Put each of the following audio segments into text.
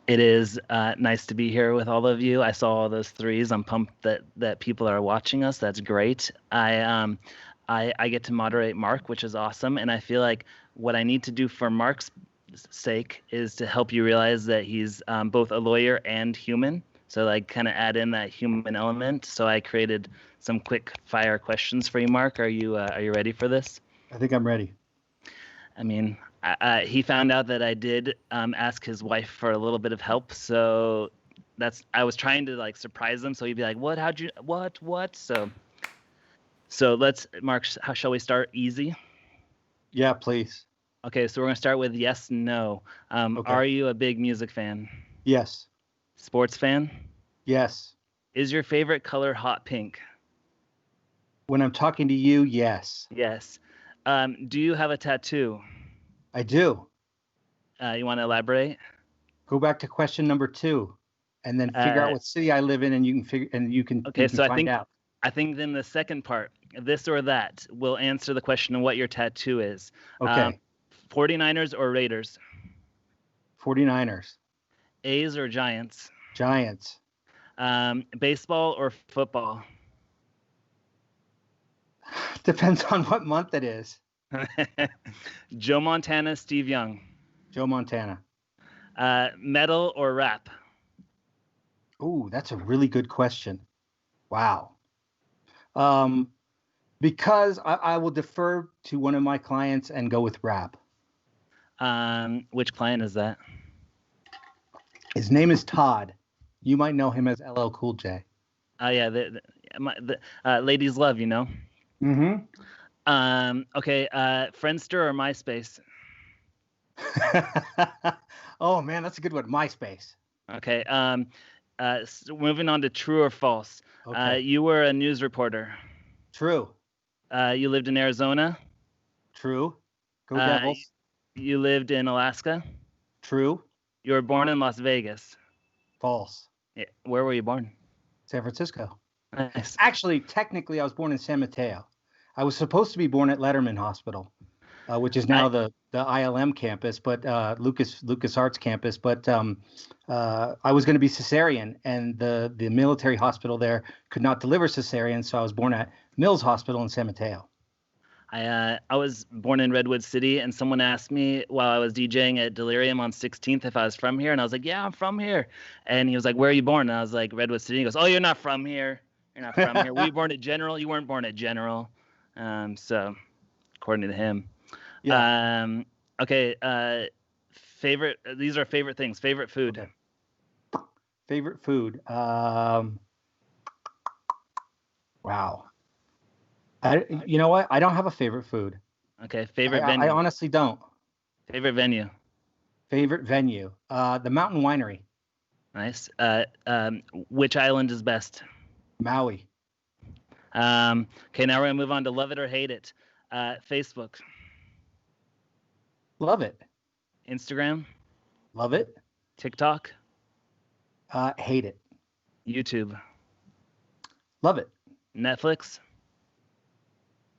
It is nice to be here with all of you. I saw all those threes. I'm pumped that people are watching us. That's great. I get to moderate Mark, which is awesome, and I feel like what I need to do for Mark's sake is to help you realize that he's both a lawyer and human. So like kind of add in that human element. So I created some quick fire questions for you, Mark. Are you ready for this? I think I'm ready. I mean, he found out that I did ask his wife for a little bit of help, so I was trying to like surprise him, so he'd be like, "What? How'd you? What?" So let's, Mark. How shall we start? Easy. Yeah, please. Okay, so we're gonna start with yes, no. Okay. Are you a big music fan? Yes. Sports fan? Yes. Is your favorite color hot pink? When I'm talking to you, yes. Yes. Do you have a tattoo? I do. You want to elaborate? Go back to question number 2, and then figure out what city I live in, and you can Okay, so find out. I think then the second part, this or that, will answer the question of what your tattoo is. Okay. 49ers or Raiders? 49ers. A's or Giants? Giants. Baseball or football? Depends on what month it is. Joe Montana, Steve Young? Joe Montana. Metal or rap? Ooh, that's a really good question. Wow. Because I will defer to one of my clients and go with rap. Which client is that? His name is Todd. You might know him as LL Cool J. Oh yeah, the ladies love, you know. Mm-hmm. Okay. Friendster or MySpace? Oh man, that's a good one. MySpace. Okay. Moving on to true or false. Okay. You were a news reporter. True. You lived in Arizona. True. Go Devils. You lived in Alaska. True. You were born in Las Vegas. False. Yeah. Where were you born? San Francisco. Nice. Actually, technically, I was born in San Mateo. I was supposed to be born at Letterman Hospital, which is now the ILM campus, but Lucas Arts campus. But I was going to be cesarean, and the military hospital there could not deliver cesarean, so I was born at Mills Hospital in San Mateo. I was born in Redwood City, and someone asked me while I was DJing at Delirium on 16th if I was from here, and I was like, yeah, I'm from here. And he was like, where are you born? And I was like, Redwood City. He goes, oh, you're not from here. You're not from here. Were you born at General? You weren't born at General. So according to him. Yeah. Okay. Favorite. These are favorite things. Favorite food. Okay. Favorite food. Wow. You know what? I don't have a favorite food. Okay. Favorite venue. I honestly don't. Favorite venue. Favorite venue. The Mountain Winery. Nice. Which island is best? Maui. Okay, now we're gonna move on to love it or hate it. Facebook. Love it. Instagram. Love it. TikTok. Hate it. YouTube. Love it. Netflix.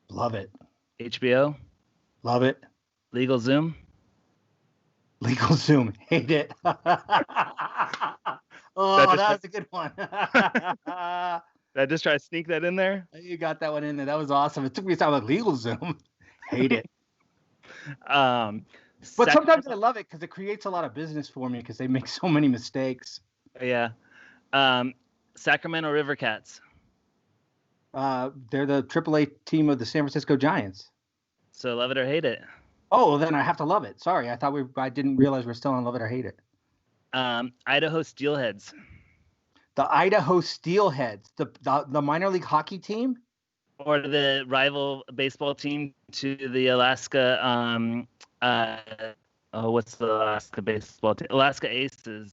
Love it. HBO. Love it. LegalZoom. LegalZoom. Hate it. Oh, that was a good one. Did I just try to sneak that in there? You got that one in there. That was awesome. It took me a time like LegalZoom. Hate it. But sometimes I love it because it creates a lot of business for me because they make so many mistakes. Yeah. Sacramento River Cats. They're the AAA team of the San Francisco Giants. So love it or hate it. Oh, well, then I have to love it. Sorry, I didn't realize we're still on love it or hate it. Idaho Steelheads. The Idaho Steelheads, the minor league hockey team, or the rival baseball team to the Alaska. What's the Alaska baseball team? Alaska Aces.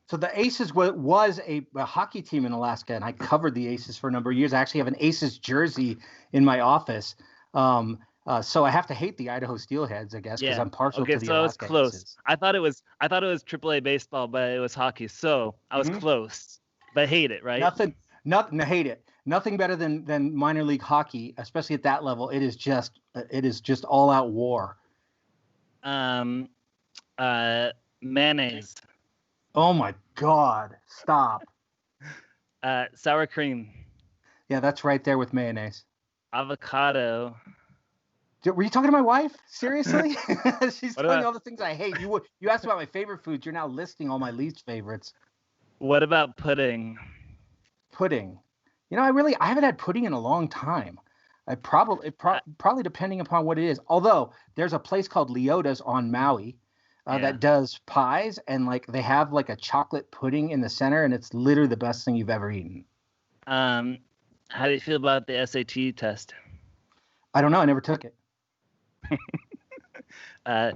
So the Aces was a hockey team in Alaska, and I covered the Aces for a number of years. I actually have an Aces jersey in my office. So I have to hate the Idaho Steelheads, I guess, because I'm partial to the Alaska it's close. Aces. I thought it was AAA baseball, but it was hockey. So I was close, but hate it, right? Hate it. Nothing better than minor league hockey, especially at that level. It is just all out war. Mayonnaise. Oh my God. Stop. Sour cream, Yeah, that's right there with mayonnaise. avocado. Were you talking to my wife? Seriously? She's What telling you about all the things I hate. You asked about my favorite foods. You're now listing all my least favorites. what about pudding? Pudding. I haven't had pudding in a long time. Uh, Probably depending upon what it is. Although there's a place called Leota's on Maui yeah. that does pies, and like they have like a chocolate pudding in the center, and it's literally the best thing you've ever eaten. Um, how do you feel about the SAT test? I don't know. I never took it. Uh,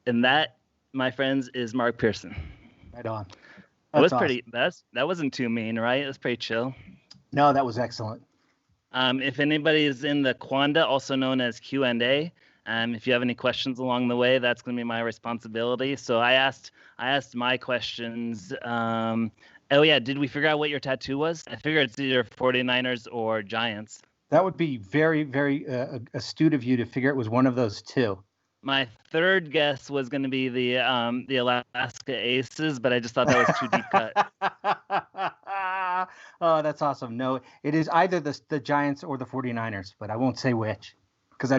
and that, my friends, is Mark Pearson. Right on. That That's was awesome. pretty. That wasn't too mean, right? It was pretty chill. No, that was excellent. If anybody is in the Quanda, also known as Q&A, if you have any questions along the way, that's going to be my responsibility. So I asked my questions. Oh yeah, did we figure out what your tattoo was? I figure it's either 49ers or Giants. That would be very, very astute of you to figure it was one of those two. My third guess was going to be the Alaska Aces, but I just thought that was too deep cut. Oh, that's awesome. No, it is either the Giants or the 49ers, but I won't say which because Okay.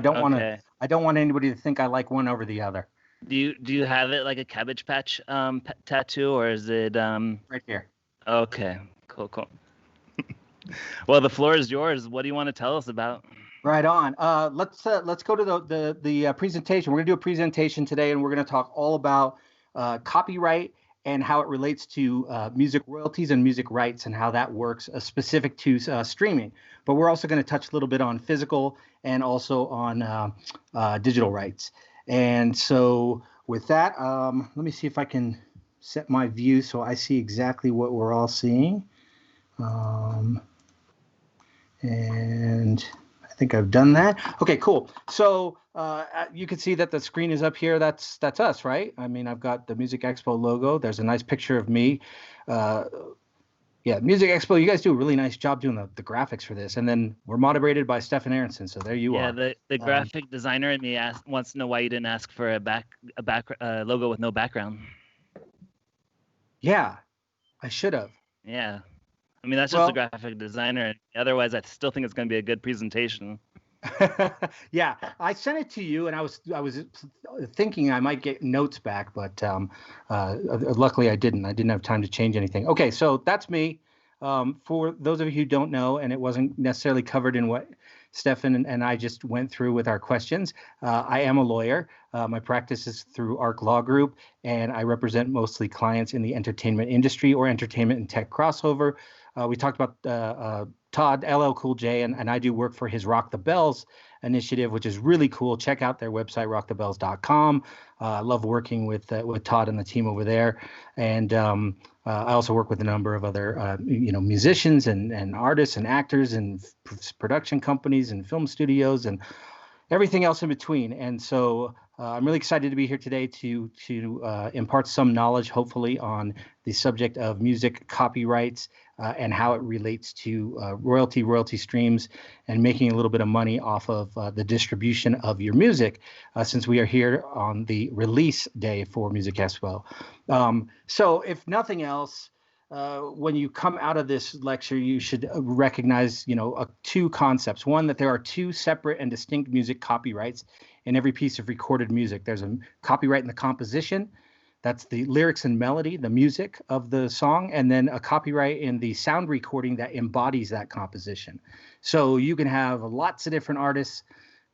I don't want anybody to think I like one over the other. Do you have it like a Cabbage Patch tattoo, or is it Right here. okay, cool. Well, the floor is yours. What do you want to tell us about? Right on. Let's go to the presentation. We're gonna do a presentation today, and we're gonna talk all about copyright and how it relates to music royalties and music rights and how that works, specific to streaming. But we're also going to touch a little bit on physical and also on digital rights. And so with that, let me see if I can set my view so I see exactly what we're all seeing. And I think I've done that. Okay, cool. So you can see that the screen is up here. That's us, right? I mean, I've got the Music Expo logo. There's a nice picture of me. Yeah, Music Expo, you guys do a really nice job doing the graphics for this. And then we're moderated by Stefan Aronsen. So there you Yeah, are. the graphic designer in me wants to know why you didn't ask for a back logo with no background. Yeah, I should have. Yeah, I mean that's just the graphic designer. Otherwise, I still think it's going to be a good presentation. Yeah, I sent it to you, and I was thinking I might get notes back, but luckily I didn't. I didn't have time to change anything. Okay, so that's me. For those of you who don't know, and it wasn't necessarily covered in what Stefan and I just went through with our questions, I am a lawyer. My practice is through ARC Law Group, and I represent mostly clients in the entertainment industry or entertainment and tech crossover. We talked about Todd, LL Cool J, and I do work for his Rock the Bells initiative, which is really cool. Check out their website, rockthebells.com. I love working with Todd and the team over there. And I also work with a number of other, musicians and artists and actors and production companies and film studios and everything else in between. And so I'm really excited to be here today to impart some knowledge, hopefully, on the subject of music copyrights and how it relates to royalty streams and making a little bit of money off of the distribution of your music, since we are here on the release day for Music Expo. So if nothing else, when you come out of this lecture, you should recognize, two concepts. One, that there are two separate and distinct music copyrights in every piece of recorded music. There's a copyright in the composition. That's the lyrics and melody, the music of the song, and then a copyright in the sound recording that embodies that composition. So you can have lots of different artists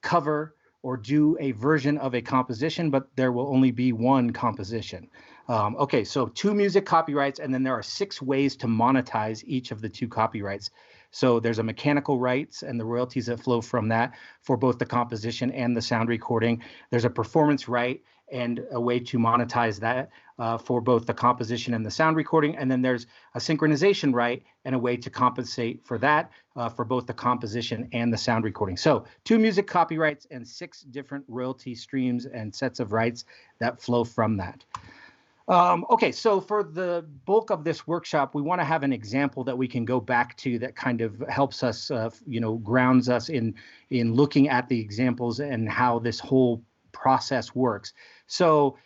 cover or do a version of a composition, but there will only be one composition. Okay, so two music copyrights, and then there are 6 ways to monetize each of the 2 copyrights. So there's a mechanical rights and the royalties that flow from that for both the composition and the sound recording. There's a performance right and a way to monetize that for both the composition and the sound recording. And then there's a synchronization right and a way to compensate for that for both the composition and the sound recording. So 2 music copyrights and 6 different royalty streams and sets of rights that flow from that. Okay, so for the bulk of this workshop, we want to have an example that we can go back to that kind of helps us, grounds us in looking at the examples and how this whole process works. So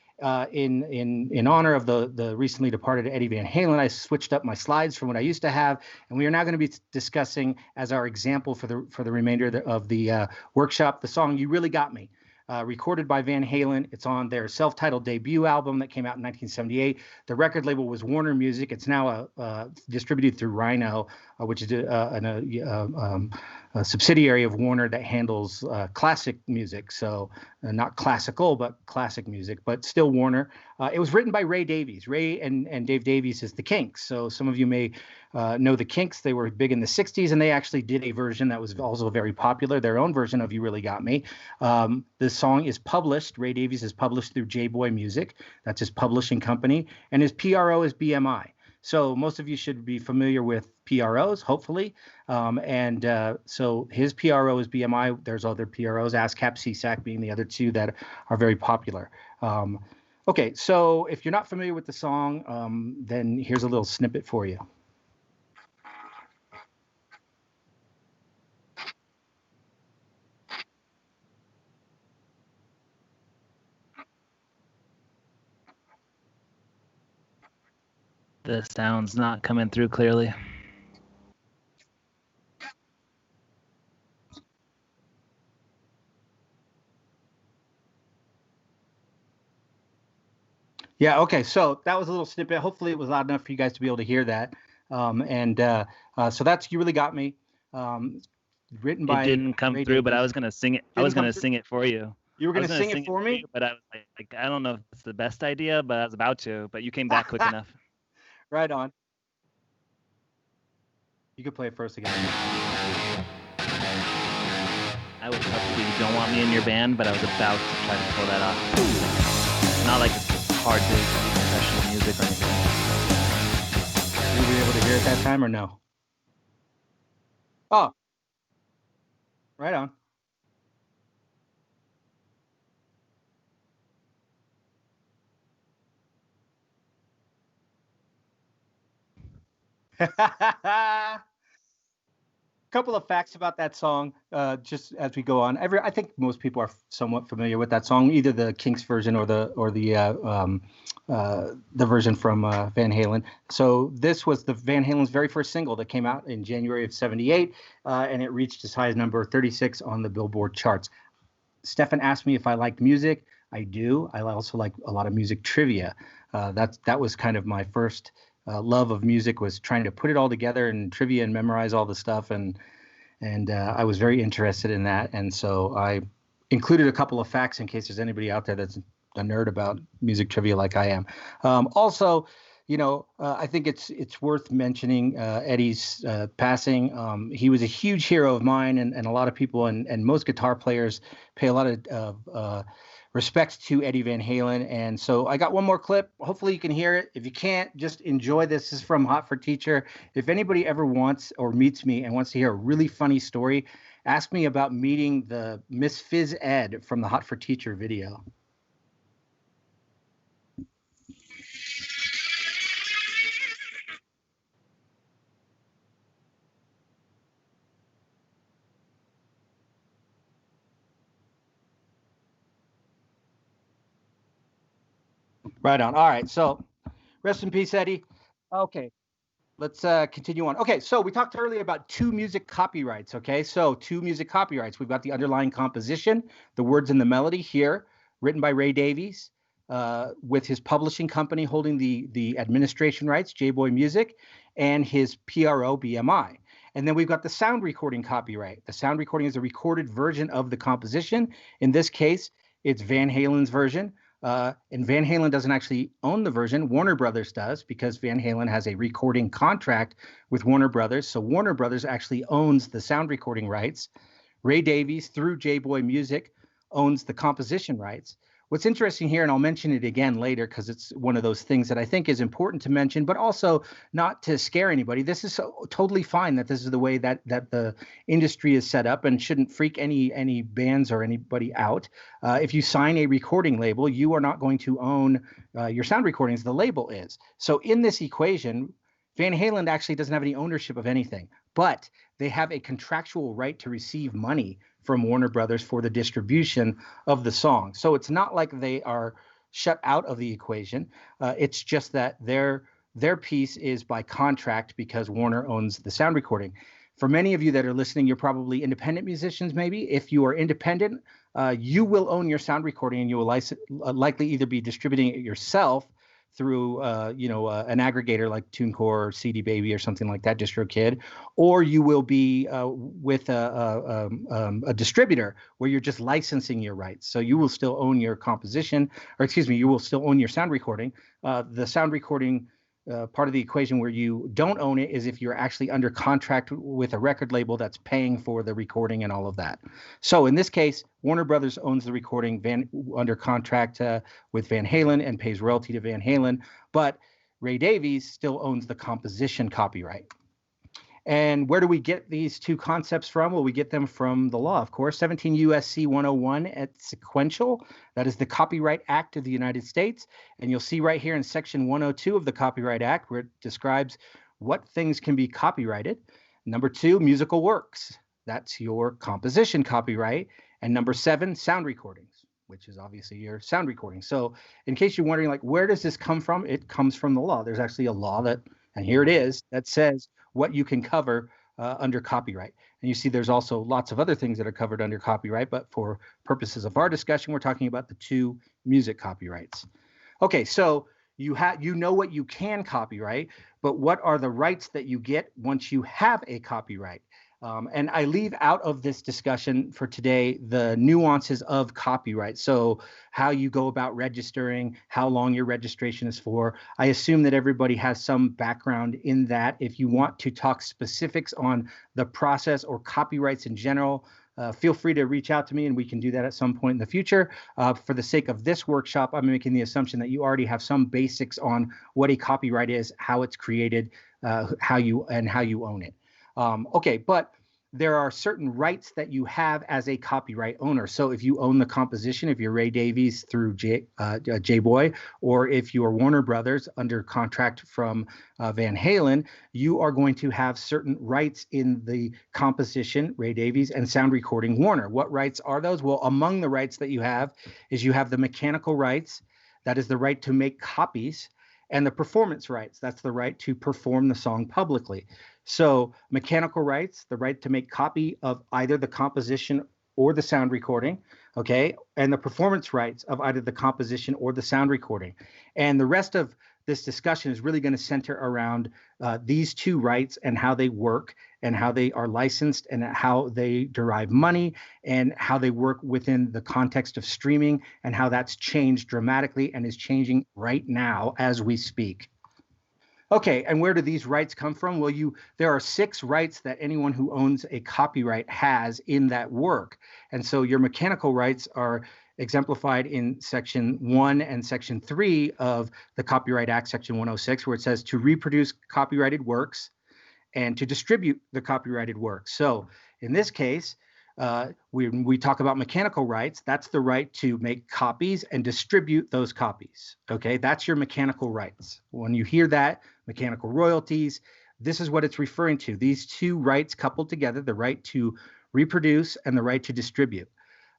in honor of the recently departed Eddie Van Halen, I switched up my slides from what I used to have, and we are now going to be discussing as our example for the remainder of the workshop the song "You Really Got Me." Recorded by Van Halen. It's on their self-titled debut album that came out in 1978. The record label was Warner Music. It's now distributed through Rhino, which is a subsidiary of Warner that handles classic music. So not classical, but classic music, but still Warner. It was written by Ray Davies. Ray and Dave Davies is the Kinks. So some of you may know the Kinks. They were big in the 60s, and they actually did a version that was also very popular, their own version of You Really Got Me. This song is published. Ray Davies is published through J-Boy Music. That's his publishing company. And his PRO is BMI. So most of you should be familiar with PROs, hopefully. So his PRO is BMI. There's other PROs, ASCAP, CSAC being the other two that are very popular. Okay, so if you're not familiar with the song, then here's a little snippet for you. The sound's not coming through clearly. Yeah, okay, so that was a little snippet. Hopefully it was loud enough for you guys to be able to hear that. So that's You Really Got Me. Written by It didn't come Ray through, Davies. but I was going to sing it. I was going to sing it for you. You were going to sing it for me? But I was like, I don't know if it's the best idea, but I was about to. But you came back quick enough. Right on. You could play it first again. I would probably Don't Want Me in Your Band, but I was about to try to pull that off. Not like it's hard to do professional music or anything. Were you able to hear it that time or no? Oh, right on. Couple of facts about that song, just as we go on. I think most people are somewhat familiar with that song, either the Kinks version or the version from Van Halen. So this was the Van Halen's very first single that came out in January of '78, and it reached as high as number 36 on the Billboard charts. Stefan asked me if I liked music. I do. I also like a lot of music trivia. That was kind of my first love of music, was trying to put it all together and trivia and memorize all the stuff. And I was very interested in that. And so I included a couple of facts in case there's anybody out there that's a nerd about music trivia like I am. Also, I think it's worth mentioning Eddie's passing. He was a huge hero of mine, and a lot of people and most guitar players pay a lot of respect to Eddie Van Halen. And so I got one more clip. Hopefully you can hear it. If you can't, just enjoy this. This is from Hot for Teacher. If anybody ever wants or meets me and wants to hear a really funny story, ask me about meeting the Miss Phys Ed from the Hot for Teacher video. Right on. All right. So rest in peace, Eddie. Okay. Let's continue on. Okay. So we talked earlier about two music copyrights. Okay. So two music copyrights. We've got the underlying composition, the words and the melody here, written by Ray Davies, with his publishing company holding the administration rights, J-Boy Music, and his PRO, BMI. And then we've got the sound recording copyright. The sound recording is a recorded version of the composition. In this case, it's Van Halen's version. And Van Halen doesn't actually own the version. Warner Brothers does, because Van Halen has a recording contract with Warner Brothers. So Warner Brothers actually owns the sound recording rights. Ray Davies, through J-Boy Music, owns the composition rights. What's interesting here, and I'll mention it again later because it's one of those things that I think is important to mention, but also not to scare anybody. This is totally fine that this is the way that the industry is set up, and shouldn't freak any bands or anybody out. If you sign a recording label, you are not going to own your sound recordings. The label is. So in this equation, Van Halen actually doesn't have any ownership of anything, but they have a contractual right to receive money from Warner Brothers for the distribution of the song. So it's not like they are shut out of the equation. It's just that their piece is by contract because Warner owns the sound recording. For many of you that are listening, you're probably independent musicians, maybe. If you are independent, you will own your sound recording, and you will likely either be distributing it yourself through an aggregator like TuneCore or CD Baby or something like that, DistroKid, or you will be with a distributor where you're just licensing your rights. So you will still own your composition, or excuse me, you will still own your sound recording. The sound recording part of the equation where you don't own it is if you're actually under contract with a record label that's paying for the recording and all of that. So in this case, Warner Brothers owns the recording under contract with Van Halen and pays royalty to Van Halen, but Ray Davies still owns the composition copyright. And where do we get these two concepts from? Well, we get them from the law, of course. 17 U.S.C. 101 at sequential. That is the Copyright Act of the United States. And you'll see right here in Section 102 of the Copyright Act where it describes what things can be copyrighted. Number 2, musical works. That's your composition copyright. And number 7, sound recordings, which is obviously your sound recording. So in case you're wondering, like, where does this come from? It comes from the law. There's actually a law that, and here it is, that says what you can cover under copyright. And you see there's also lots of other things that are covered under copyright, but for purposes of our discussion, we're talking about the 2 music copyrights. Okay, so you know what you can copyright, but what are the rights that you get once you have a copyright? And I leave out of this discussion for today the nuances of copyright. So how you go about registering, how long your registration is for. I assume that everybody has some background in that. If you want to talk specifics on the process or copyrights in general, feel free to reach out to me and we can do that at some point in the future. For the sake of this workshop, I'm making the assumption that you already have some basics on what a copyright is, how it's created, how you own it. Okay, but there are certain rights that you have as a copyright owner. So if you own the composition, if you're Ray Davies through J-Boy, or if you are Warner Brothers under contract from Van Halen, you are going to have certain rights in the composition, Ray Davies, and sound recording, Warner. What rights are those? Well, among the rights that you have is you have the mechanical rights. That is the right to make copies. And the performance rights, that's the right to perform the song publicly. So mechanical rights, the right to make copy of either the composition or the sound recording, okay? And the performance rights of either the composition or the sound recording. And the rest of this discussion is really going to center around these 2 rights and how they work and how they are licensed and how they derive money and how they work within the context of streaming and how that's changed dramatically and is changing right now as we speak. Okay, and where do these rights come from? Well, there are 6 rights that anyone who owns a copyright has in that work. And so your mechanical rights are exemplified in Section 1 and Section 3 of the Copyright Act, Section 106, where it says to reproduce copyrighted works and to distribute the copyrighted works. So in this case, when we talk about mechanical rights, that's the right to make copies and distribute those copies. Okay, that's your mechanical rights. When you hear that, mechanical royalties, this is what it's referring to. These 2 rights coupled together, the right to reproduce and the right to distribute.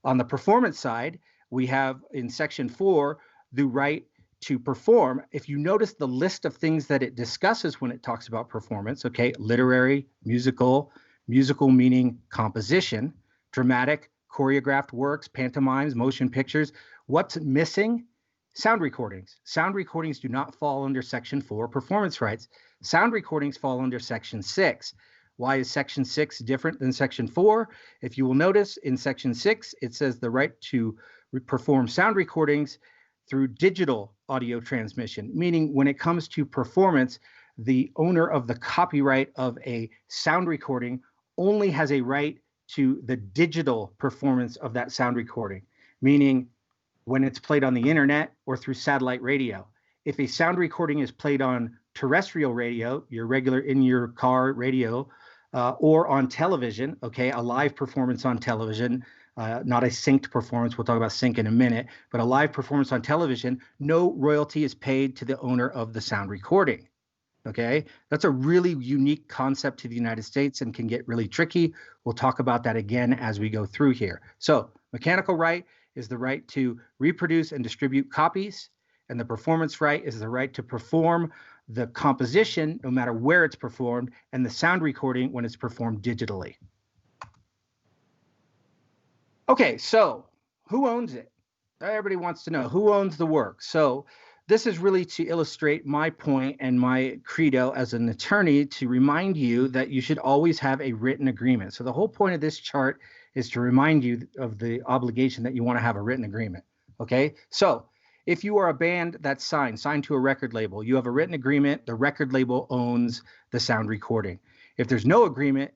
On the performance side, we have in Section 4 the right to perform. If you notice the list of things that it discusses when it talks about performance, okay, literary, musical meaning composition, dramatic, choreographed works, pantomimes, motion pictures. What's missing? Sound recordings. Sound recordings do not fall under Section 4 performance rights. Sound recordings fall under Section 6. Why is Section 6 different than Section 4? If you will notice in Section 6, it says the right to perform sound recordings through digital audio transmission, meaning when it comes to performance, the owner of the copyright of a sound recording only has a right to the digital performance of that sound recording, meaning when it's played on the internet or through satellite radio. If a sound recording is played on terrestrial radio, your regular in your car radio, or on television, okay, a live performance on television, not a synced performance, we'll talk about sync in a minute, but a live performance on television, no royalty is paid to the owner of the sound recording. Okay, that's a really unique concept to the United States and can get really tricky. We'll talk about that again as we go through here. So mechanical right is the right to reproduce and distribute copies, and the performance right is the right to perform the composition no matter where it's performed, and the sound recording when it's performed digitally. Okay, so who owns it? Everybody wants to know who owns the work. So this is really to illustrate my point and my credo as an attorney, to remind you that you should always have a written agreement. So the whole point of this chart is to remind you of the obligation that you want to have a written agreement. Okay, so if you are a band that's signed to a record label, you have a written agreement. The record label owns the sound recording. If there's no agreement,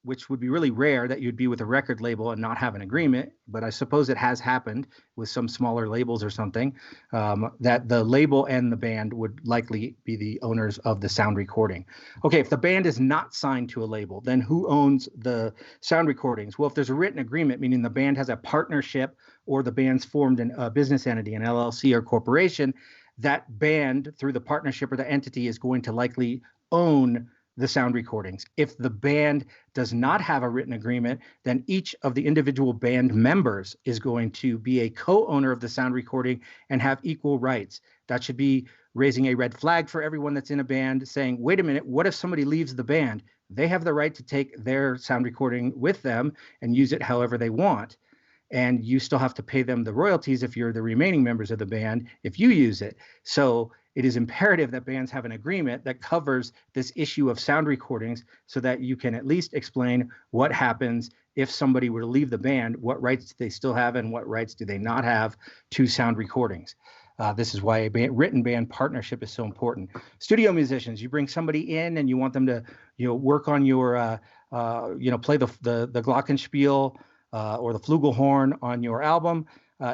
which would be really rare that you'd be with a record label and not have an agreement, but I suppose it has happened with some smaller labels or something, that the label and the band would likely be the owners of the sound recording. Okay, if the band is not signed to a label, then who owns the sound recordings? Well, if there's a written agreement, meaning the band has a partnership or the band's formed a business entity, an LLC or corporation, that band, through the partnership or the entity, is going to likely own the sound recordings. If the band does not have a written agreement, then each of the individual band members is going to be a co-owner of the sound recording and have equal rights. That should be raising a red flag for everyone that's in a band, saying, wait a minute, what if somebody leaves the band? They have the right to take their sound recording with them and use it however they want. And you still have to pay them the royalties if you're the remaining members of the band, if you use it. So it is imperative that bands have an agreement that covers this issue of sound recordings, so that you can at least explain what happens if somebody were to leave the band, what rights do they still have and what rights do they not have to sound recordings. This is why a written band partnership is so important. Studio musicians, you bring somebody in and you want them to, work on your, play the glockenspiel or the flugelhorn on your album.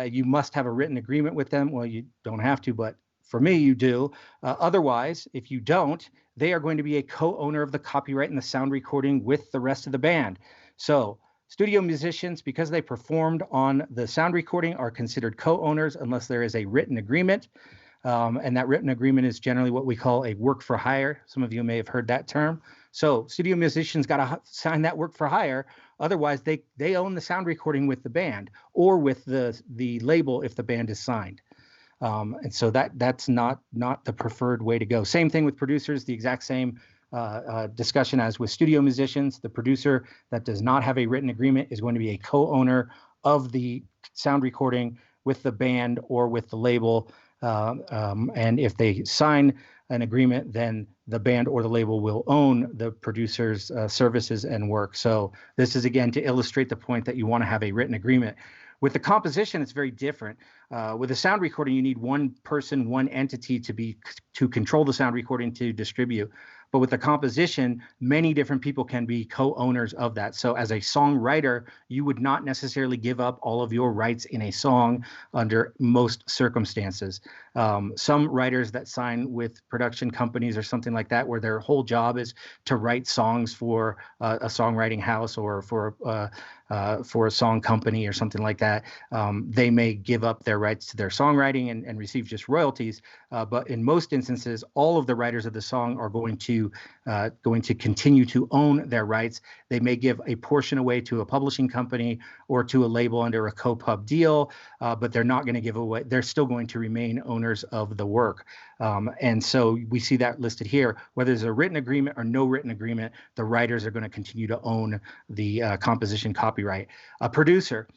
You must have a written agreement with them. Well, you don't have to, but for me, you do. Otherwise, if you don't, they are going to be a co-owner of the copyright and the sound recording with the rest of the band. So studio musicians, because they performed on the sound recording, are considered co-owners unless there is a written agreement. And that written agreement is generally what we call a work for hire. Some of you may have heard that term. So studio musicians got to sign that work for hire. Otherwise, they own the sound recording with the band or with the label if the band is signed. And so that's not the preferred way to go. Same thing with producers, the exact same discussion as with studio musicians. The producer that does not have a written agreement is going to be a co-owner of the sound recording with the band or with the label. And if they sign an agreement, then the band or the label will own the producer's services and work. So this is, again, to illustrate the point that you want to have a written agreement. With the composition, it's very different. With a sound recording, you need one person, one entity to control the sound recording, to distribute. But with the composition, many different people can be co-owners of that. So as a songwriter, you would not necessarily give up all of your rights in a song under most circumstances. Some writers that sign with production companies or something like that, where their whole job is to write songs for a songwriting house or for a song company or something like that, they may give up their rights to their songwriting and receive just royalties. But in most instances, all of the writers of the song are going to continue to own their rights. They may give a portion away to a publishing company or to a label under a co-pub deal, but they're not going to give away. They're still going to remain owners of the work. And so we see that listed here. Whether there's a written agreement or no written agreement, the writers are going to continue to own the composition copyright. A producer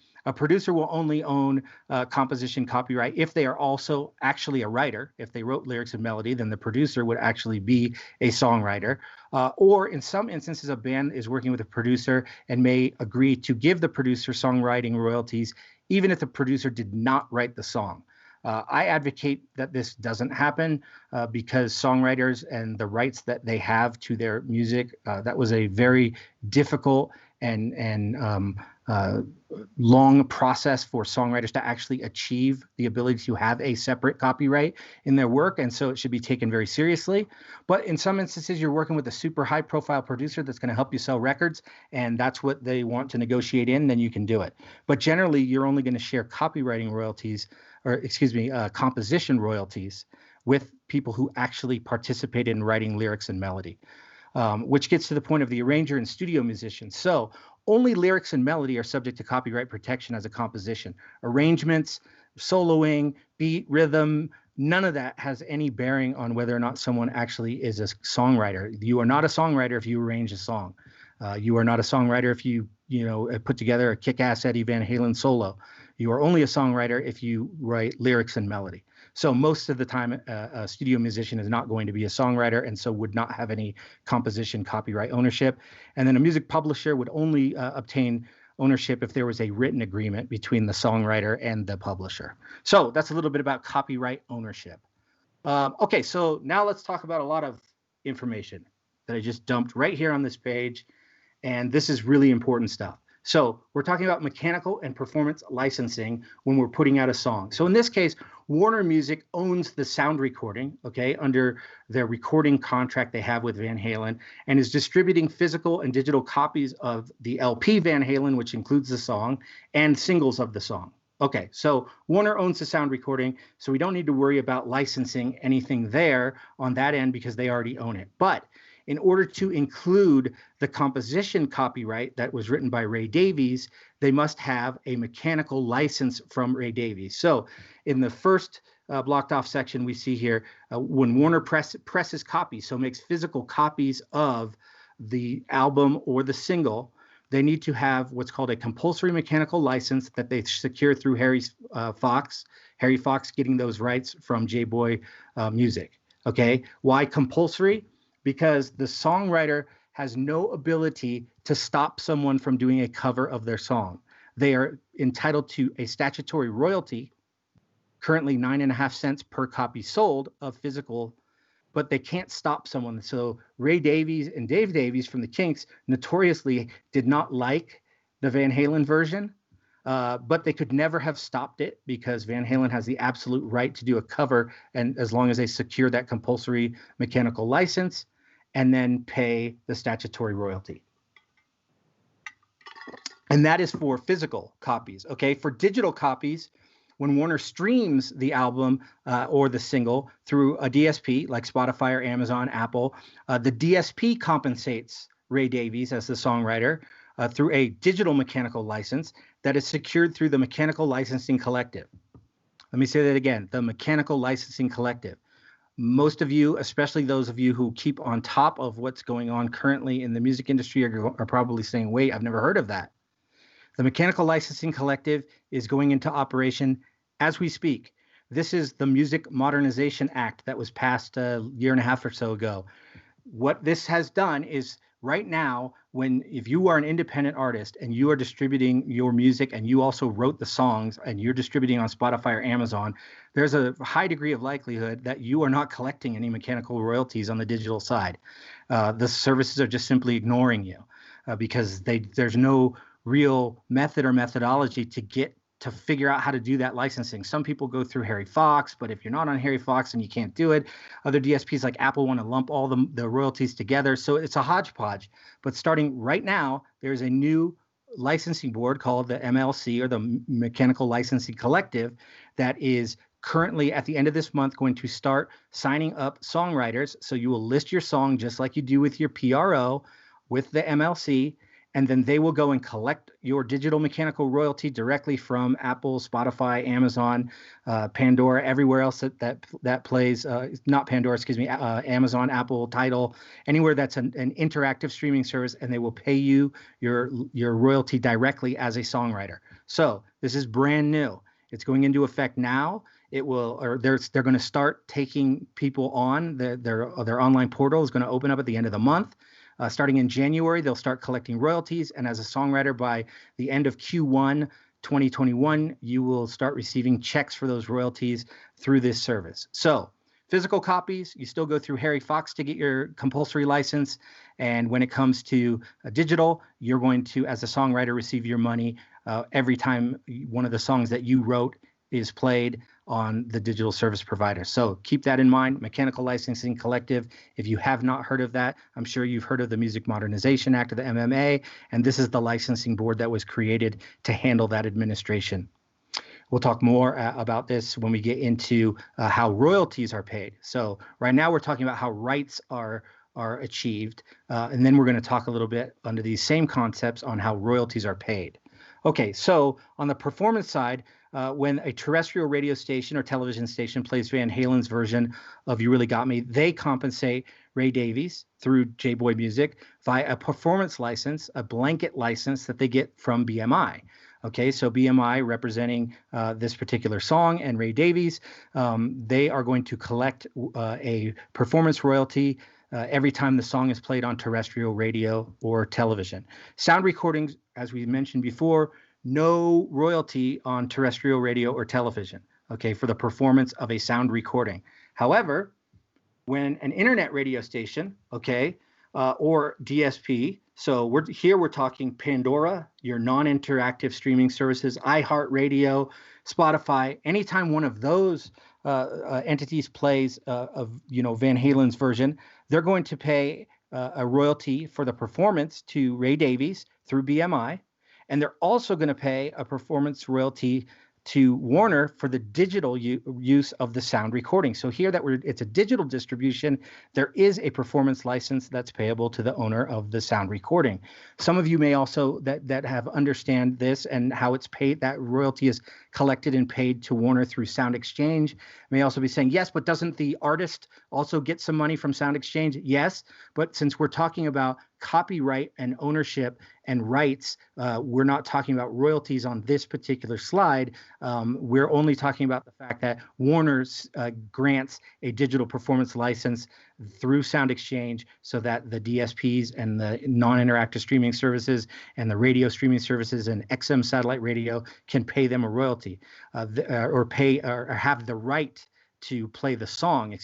will only own composition copyright if they are also actually a writer. If they wrote lyrics and melody, then the producer would actually be a songwriter. Or in some instances, a band is working with a producer and may agree to give the producer songwriting royalties, even if the producer did not write the song. I advocate that this doesn't happen because songwriters and the rights that they have to their music, that was a very difficult and long process for songwriters to actually achieve the ability to have a separate copyright in their work. And so it should be taken very seriously. But in some instances, you're working with a super high profile producer that's going to help you sell records, and that's what they want to negotiate in, then you can do it. But generally, you're only going to share copywriting royalties, composition royalties with people who actually participated in writing lyrics and melody. Which gets to the point of the arranger and studio musician. So only lyrics and melody are subject to copyright protection as a composition. Arrangements, soloing, beat, rhythm, none of that has any bearing on whether or not someone actually is a songwriter. You are not a songwriter if you arrange a song. You are not a songwriter if you put together a kick-ass Eddie Van Halen solo. You are only a songwriter if you write lyrics and melody. So most of the time, a studio musician is not going to be a songwriter, and so would not have any composition copyright ownership. And then a music publisher would only obtain ownership if there was a written agreement between the songwriter and the publisher. So that's a little bit about copyright ownership. Okay, so now let's talk about a lot of information that I just dumped right here on this page. And this is really important stuff. So we're talking about mechanical and performance licensing when we're putting out a song. So in this case, Warner Music owns the sound recording, okay, under their recording contract they have with Van Halen, and is distributing physical and digital copies of the LP Van Halen, which includes the song, and singles of the song. Okay, so Warner owns the sound recording, so we don't need to worry about licensing anything there on that end because they already own it. But in order to include the composition copyright that was written by Ray Davies, they must have a mechanical license from Ray Davies. So in the first blocked off section we see here, when Warner presses copies, so makes physical copies of the album or the single, they need to have what's called a compulsory mechanical license that they secure through Harry Fox getting those rights from J-Boy Music. Okay, why compulsory? Because the songwriter has no ability to stop someone from doing a cover of their song. They are entitled to a statutory royalty, currently 9.5 cents per copy sold of physical, but they can't stop someone. So Ray Davies and Dave Davies from the Kinks notoriously did not like the Van Halen version, but they could never have stopped it because Van Halen has the absolute right to do a cover, and as long as they secure that compulsory mechanical license and then pay the statutory royalty. And that is for physical copies. Okay, for digital copies, when Warner streams the album or the single through a DSP like Spotify or Amazon, Apple, the DSP compensates Ray Davies as the songwriter through a digital mechanical license that is secured through the Mechanical Licensing Collective. Let me say that again, the Mechanical Licensing Collective. Most of you, especially those of you who keep on top of what's going on currently in the music industry, are probably saying, wait, I've never heard of that. The Mechanical Licensing Collective is going into operation as we speak. This is the Music Modernization Act that was passed a year and a half or so ago. What this has done is right now, if you are an independent artist and you are distributing your music and you also wrote the songs and you're distributing on Spotify or Amazon, there's a high degree of likelihood that you are not collecting any mechanical royalties on the digital side. The services are just simply ignoring you because there's no real method or methodology to figure out how to do that licensing. Some people go through Harry Fox, but if you're not on Harry Fox and you can't do it, other DSPs like Apple want to lump all the royalties together. So it's a hodgepodge. But starting right now, there's a new licensing board called the MLC, or the Mechanical Licensing Collective, that is currently at the end of this month going to start signing up songwriters. So you will list your song just like you do with your PRO with the MLC, and then they will go and collect your digital mechanical royalty directly from Apple, Spotify, Amazon, Pandora, everywhere else that plays, not Pandora, excuse me, Amazon, Apple, Tidal, anywhere that's an interactive streaming service, and they will pay you your royalty directly as a songwriter. So this is brand new. It's going into effect now. It will, or they're going to start taking people on. Their online portal is going to open up at the end of the month. Starting in January, they'll start collecting royalties. And as a songwriter, by the end of Q1 2021, you will start receiving checks for those royalties through this service. So physical copies, you still go through Harry Fox to get your compulsory license. And when it comes to digital, you're going to, as a songwriter, receive your money every time one of the songs that you wrote is played on the digital service provider. So keep that in mind. Mechanical Licensing Collective. If you have not heard of that, I'm sure you've heard of the Music Modernization Act of the MMA, and this is the licensing board that was created to handle that administration. We'll talk more about this when we get into how royalties are paid. So right now we're talking about how rights are are achieved. And then we're going to talk a little bit under these same concepts on how royalties are paid. Okay, so on the performance side, when a terrestrial radio station or television station plays Van Halen's version of You Really Got Me, they compensate Ray Davies through J-Boy Music via a performance license, a blanket license that they get from BMI. Okay, so BMI representing this particular song and Ray Davies, they are going to collect a performance royalty every time the song is played on terrestrial radio or television. Sound recordings, as we mentioned before, no royalty on terrestrial radio or television, okay, for the performance of a sound recording. However, when an internet radio station, okay, or DSP, so we're talking Pandora, your non-interactive streaming services, iHeartRadio, Spotify, anytime one of those entities plays of Van Halen's version, they're going to pay a royalty for the performance to Ray Davies through BMI, and they're also going to pay a performance royalty to Warner for the digital use of the sound recording. So here it's a digital distribution. There is a performance license that's payable to the owner of the sound recording. Some of you may also that have understand this and how it's paid. That royalty is collected and paid to Warner through Sound Exchange. May also be saying, yes, but doesn't the artist also get some money from Sound Exchange? Yes, but since we're talking about copyright and ownership and rights, we're not talking about royalties on this particular slide. We're only talking about the fact that Warner grants a digital performance license through Sound Exchange so that the DSPs and the non-interactive streaming services and the radio streaming services and XM satellite radio can pay them a royalty or have the right to play the song,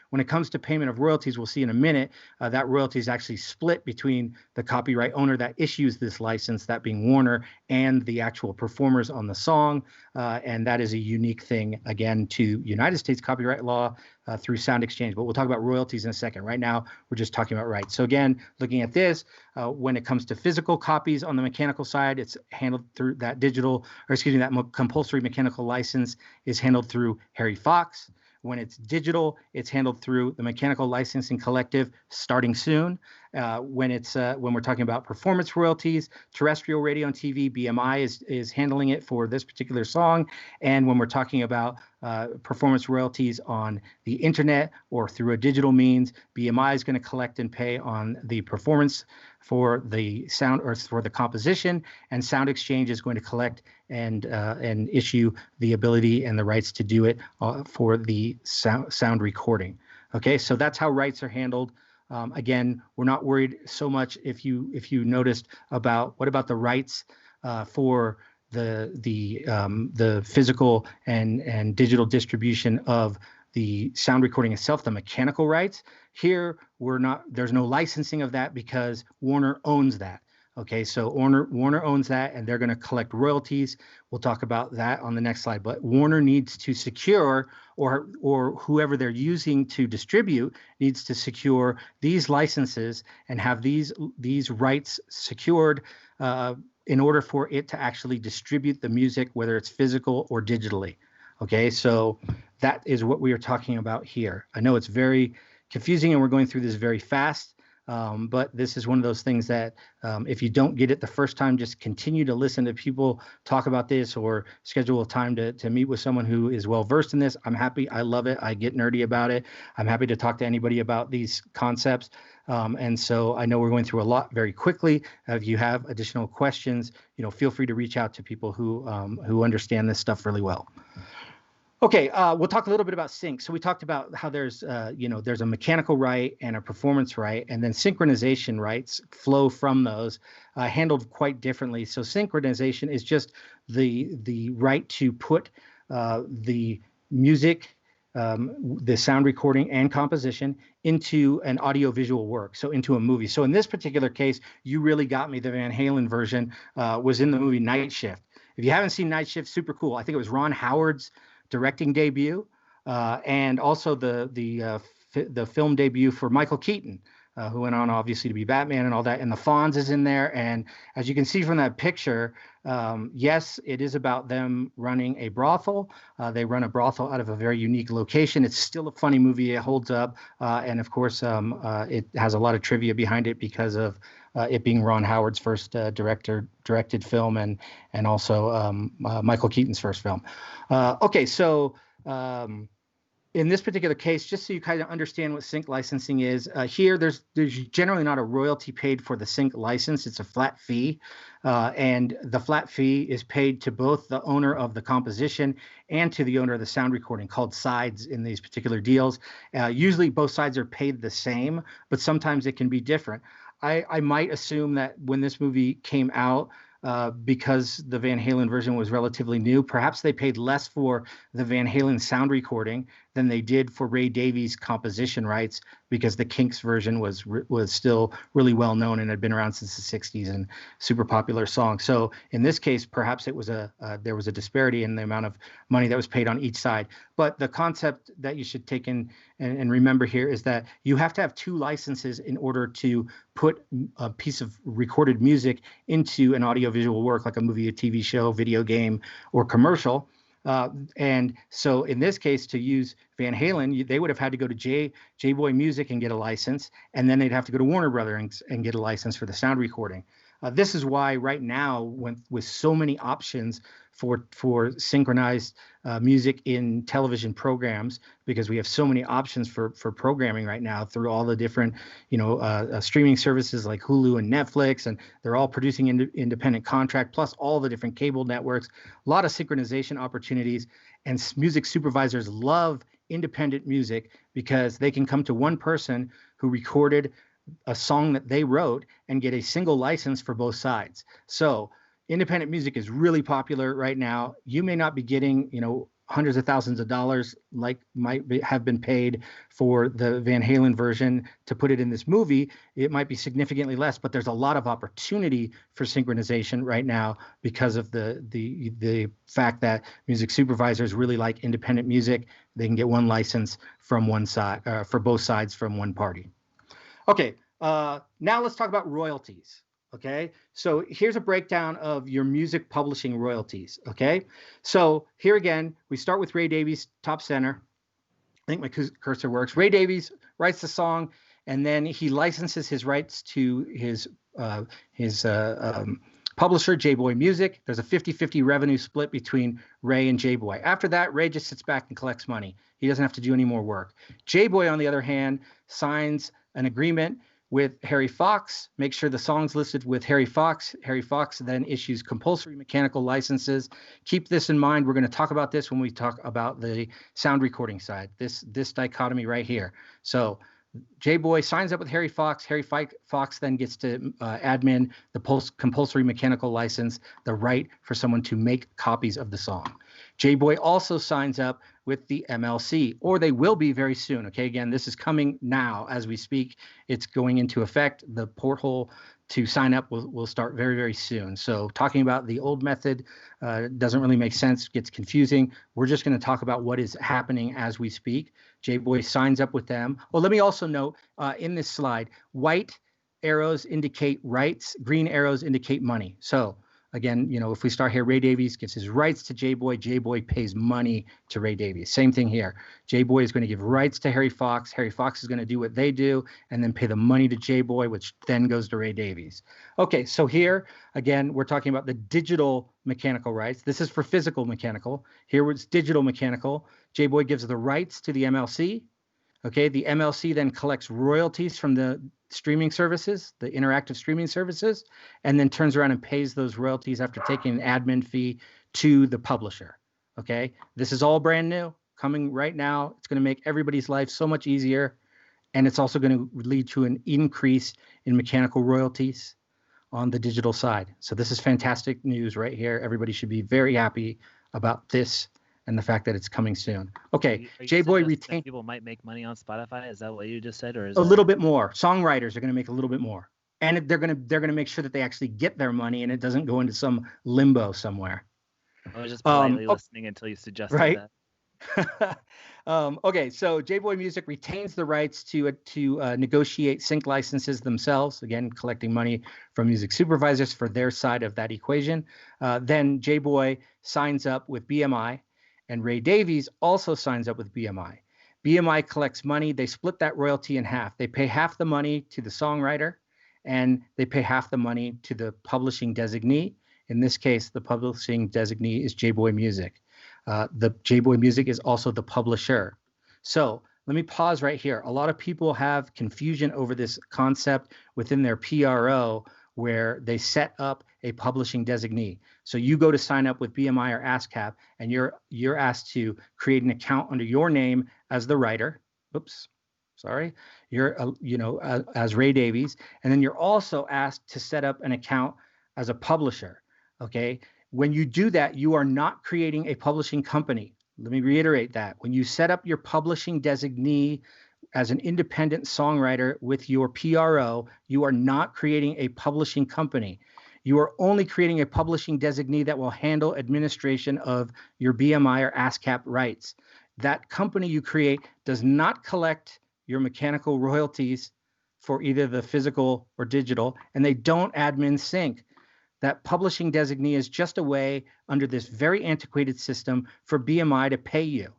When it comes to payment of royalties, we'll see in a minute, that royalty is actually split between the copyright owner that issues this license, that being Warner, and the actual performers on the song. And that is a unique thing, again, to United States copyright law through Sound Exchange. But we'll talk about royalties in a second. Right now, we're just talking about rights. So again, looking at this, when it comes to physical copies on the mechanical side, it's handled through that that compulsory mechanical license is handled through Harry Fox. When it's digital, it's handled through the Mechanical Licensing Collective, starting soon. When we're talking about performance royalties, terrestrial radio and TV, BMI is handling it for this particular song. And when we're talking about performance royalties on the internet or through a digital means, BMI is going to collect and pay on the performance for the sound or for the composition, and Sound Exchange is going to collect and issue the ability and the rights to do it for the sound recording. Okay, so that's how rights are handled. Again, we're not worried so much if you noticed about what about the rights for the physical and digital distribution of the sound recording itself, the mechanical rights. Here, there's no licensing of that because Warner owns that. Okay, so Warner owns that, and they're going to collect royalties. We'll talk about that on the next slide. But Warner needs to secure, or whoever they're using to distribute needs to secure these licenses and have these rights secured in order for it to actually distribute the music, whether it's physical or digitally. Okay, so that is what we are talking about here. I know it's very confusing and we're going through this very fast, but this is one of those things that if you don't get it the first time, just continue to listen to people talk about this or schedule a time to meet with someone who is well versed in this. I'm happy. I love it. I get nerdy about it. I'm happy to talk to anybody about these concepts. And so I know we're going through a lot very quickly. If you have additional questions, feel free to reach out to people who understand this stuff really well. Okay, we'll talk a little bit about sync. So we talked about how there's a mechanical right and a performance right, and then synchronization rights flow from those, handled quite differently. So synchronization is just the right to put the music, the sound recording and composition into an audiovisual work, so into a movie. So in this particular case, You Really Got Me, the Van Halen version, was in the movie Night Shift. If you haven't seen Night Shift, super cool. I think it was Ron Howard's directing debut, and also the film debut for Michael Keaton. who went on obviously to be Batman and all that. And the Fonz is in there. And as you can see from that picture, yes, it is about them running a brothel. They run a brothel out of a very unique location. It's still a funny movie. It holds up. And of course, it has a lot of trivia behind it because of it being Ron Howard's first directed film, and also Michael Keaton's first film. Okay, so in this particular case, just so you kind of understand what sync licensing is, here there's generally not a royalty paid for the sync license. It's a flat fee, and the flat fee is paid to both the owner of the composition and to the owner of the sound recording, called sides in these particular deals. Usually both sides are paid the same, but sometimes it can be different. I might assume that when this movie came out, because the Van Halen version was relatively new, perhaps they paid less for the Van Halen sound recording than they did for Ray Davies' composition rights, because the Kinks version was still really well known and had been around since the 60s and super popular song. So in this case, perhaps it was there was a disparity in the amount of money that was paid on each side. But the concept that you should take in and remember here is that you have to have two licenses in order to put a piece of recorded music into an audiovisual work, like a movie, a TV show, video game, or commercial. And so in this case, to use Van Halen, they would have had to go to J-Boy Music and get a license, and then they'd have to go to Warner Brothers and get a license for the sound recording. This is why right now, with so many options for synchronized music in television programs, because we have so many options for programming right now through all the different streaming services like Hulu and Netflix, and they're all producing independent contract, plus all the different cable networks, a lot of synchronization opportunities. And music supervisors love independent music because they can come to one person who recorded a song that they wrote and get a single license for both sides. So independent music is really popular right now. You may not be getting, hundreds of thousands of dollars like have been paid for the Van Halen version to put it in this movie. It might be significantly less, but there's a lot of opportunity for synchronization right now because of the fact that music supervisors really like independent music. They can get one license from one side, for both sides from one party. Okay, now let's talk about royalties. Okay, so here's a breakdown of your music publishing royalties. Okay, so here again, we start with Ray Davies, top center. I think my cursor works. Ray Davies writes the song, and then he licenses his rights to his publisher, J-Boy Music. There's a 50-50 revenue split between Ray and J-Boy. After that, Ray just sits back and collects money. He doesn't have to do any more work. J-Boy, on the other hand, signs an agreement with Harry Fox, make sure the song's listed with Harry Fox. Harry Fox then issues compulsory mechanical licenses. Keep this in mind. We're going to talk about this when we talk about the sound recording side, this dichotomy right here. So J-Boy signs up with Harry Fox. Harry Fox then gets to admin the compulsory mechanical license, the right for someone to make copies of the song. J-Boy also signs up with the MLC, or they will be very soon. Okay, again, this is coming now as we speak. It's going into effect. The porthole to sign up will start very, very soon. So talking about the old method doesn't really make sense, gets confusing. We're just going to talk about what is happening as we speak. J-Boy signs up with them. Well, let me also note in this slide, white arrows indicate rights, green arrows indicate money. So again, if we start here, Ray Davies gives his rights to J-Boy. J-Boy pays money to Ray Davies. Same thing here. J-Boy is going to give rights to Harry Fox. Harry Fox is going to do what they do and then pay the money to J-Boy, which then goes to Ray Davies. Okay, so here, again, we're talking about the digital mechanical rights. This is for physical mechanical. Here it's digital mechanical. J-Boy gives the rights to the MLC. Okay, the MLC then collects royalties from the streaming services, the interactive streaming services, and then turns around and pays those royalties after taking an admin fee to the publisher. Okay, this is all brand new, coming right now. It's going to make everybody's life so much easier, and it's also going to lead to an increase in mechanical royalties on the digital side. So this is fantastic news right here. Everybody should be very happy about this and the fact that it's coming soon. Okay, J-Boy retained. People might make money on Spotify. Is that what you just said, or is a little bit more? Songwriters are going to make a little bit more, and they're going to make sure that they actually get their money and it doesn't go into some limbo somewhere. I was just politely listening until you suggested right? that. Okay, so J-Boy Music retains the rights to negotiate sync licenses themselves, again, collecting money from music supervisors for their side of that equation. Then J-Boy signs up with BMI, and Ray Davies also signs up with BMI. BMI collects money. They split that royalty in half. They pay half the money to the songwriter, and they pay half the money to the publishing designee. In this case, the publishing designee is J-Boy Music. The J-Boy Music is also the publisher. So let me pause right here. A lot of people have confusion over this concept within their PRO where they set up a publishing designee. So you go to sign up with BMI or ASCAP, and you're asked to create an account under your name as the writer. Oops, sorry. You're as Ray Davies, and then you're also asked to set up an account as a publisher. Okay. When you do that, you are not creating a publishing company. Let me reiterate that. When you set up your publishing designee as an independent songwriter with your PRO, you are not creating a publishing company. You are only creating a publishing designee that will handle administration of your BMI or ASCAP rights. That company you create does not collect your mechanical royalties for either the physical or digital, and they don't admin sync. That publishing designee is just a way under this very antiquated system for BMI to pay you.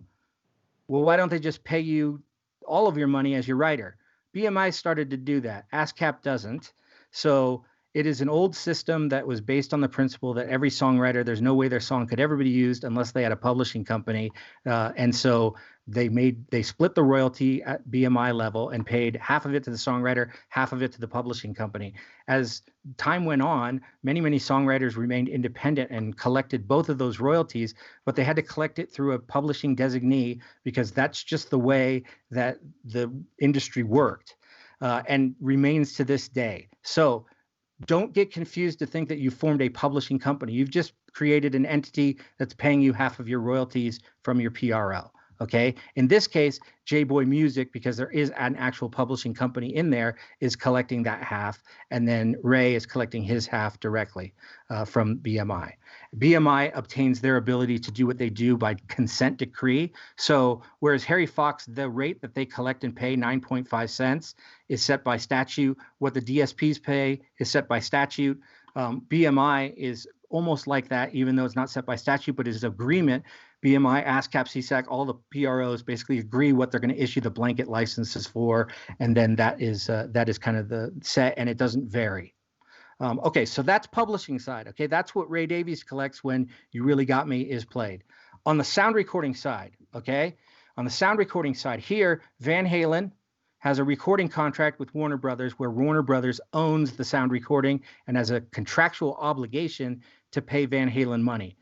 Well, why don't they just pay you all of your money as your writer? BMI started to do that. ASCAP doesn't. So it is an old system that was based on the principle that every songwriter, there's no way their song could ever be used unless they had a publishing company. And so they split the royalty at BMI level and paid half of it to the songwriter, half of it to the publishing company. As time went on, many songwriters remained independent and collected both of those royalties, but they had to collect it through a publishing designee because that's just the way that the industry worked, and remains to this day. So don't get confused to think that you formed a publishing company. You've just created an entity that's paying you half of your royalties from your PRO. Okay. In this case, J-Boy Music, because there is an actual publishing company in there, is collecting that half. And then Ray is collecting his half directly from BMI. BMI obtains their ability to do what they do by consent decree. So whereas Harry Fox, the rate that they collect and pay, 9.5 cents, is set by statute. What the DSPs pay is set by statute. BMI is almost like that, even though it's not set by statute, but it's agreement. BMI, ASCAP, CSAC, all the PROs basically agree what they're going to issue the blanket licenses for, and then that is kind of the set, and it doesn't vary. Okay, so that's publishing side. Okay, that's what Ray Davies collects when You Really Got Me is played. On the sound recording side, okay, on the sound recording side here, Van Halen has a recording contract with Warner Brothers where Warner Brothers owns the sound recording and has a contractual obligation to pay Van Halen money.